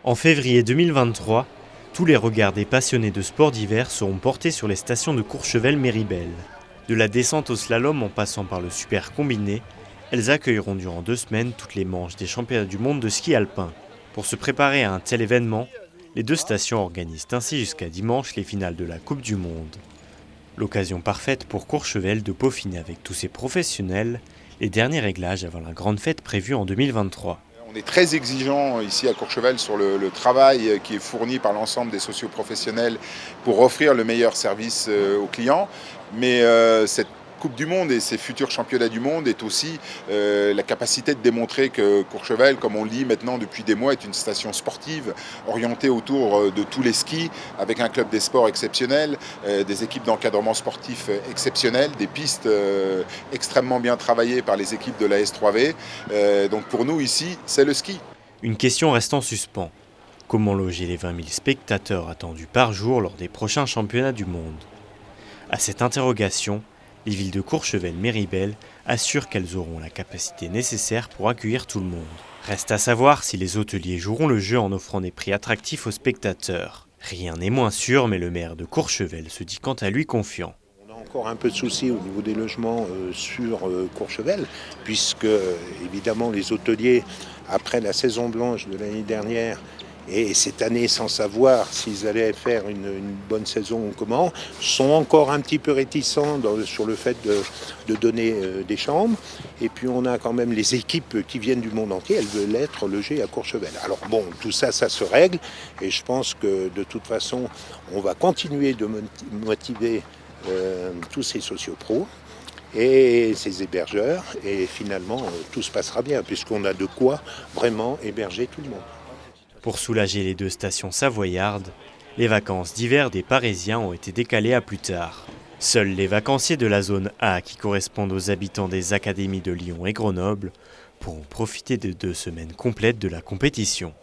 En février 2023, tous les regards des passionnés de sport d'hiver seront portés sur les stations de Courchevel-Méribel. De la descente au slalom en passant par le super combiné, elles accueilleront durant 2 semaines toutes les manches des championnats du monde de ski alpin. Pour se préparer à un tel événement, les 2 stations organisent ainsi jusqu'à dimanche les finales de la Coupe du Monde. L'occasion parfaite pour Courchevel de peaufiner avec tous ses professionnels les derniers réglages avant la grande fête prévue en 2023. On est très exigeant ici à Courchevel sur le travail qui est fourni par l'ensemble des socioprofessionnels pour offrir le meilleur service aux clients. Mais cette Coupe du Monde et ces futurs championnats du monde est aussi la capacité de démontrer que Courchevel, comme on le dit maintenant depuis des mois, est une station sportive orientée autour de tous les skis, avec un club des sports exceptionnel, des équipes d'encadrement sportif exceptionnelles, des pistes extrêmement bien travaillées par les équipes de la S3V. Donc pour nous ici, c'est le ski. Une question reste en suspens. Comment loger les 20 000 spectateurs attendus par jour lors des prochains championnats du monde? À cette interrogation, les villes de Courchevel-Méribel assurent qu'elles auront la capacité nécessaire pour accueillir tout le monde. Reste à savoir si les hôteliers joueront le jeu en offrant des prix attractifs aux spectateurs. Rien n'est moins sûr, mais le maire de Courchevel se dit quant à lui confiant. On a encore un peu de soucis au niveau des logements sur Courchevel, puisque évidemment les hôteliers, après la saison blanche de l'année dernière, et cette année, sans savoir s'ils allaient faire une bonne saison ou comment, sont encore un petit peu réticents sur le fait de donner des chambres. Et puis on a quand même les équipes qui viennent du monde entier, elles veulent être logées à Courchevel. Alors bon, tout ça, ça se règle. Et je pense que de toute façon, on va continuer de motiver tous ces sociopros et ces hébergeurs. Et finalement, tout se passera bien, puisqu'on a de quoi vraiment héberger tout le monde. Pour soulager les 2 stations savoyardes, les vacances d'hiver des Parisiens ont été décalées à plus tard. Seuls les vacanciers de la zone A, qui correspondent aux habitants des académies de Lyon et Grenoble, pourront profiter de 2 semaines complètes de la compétition.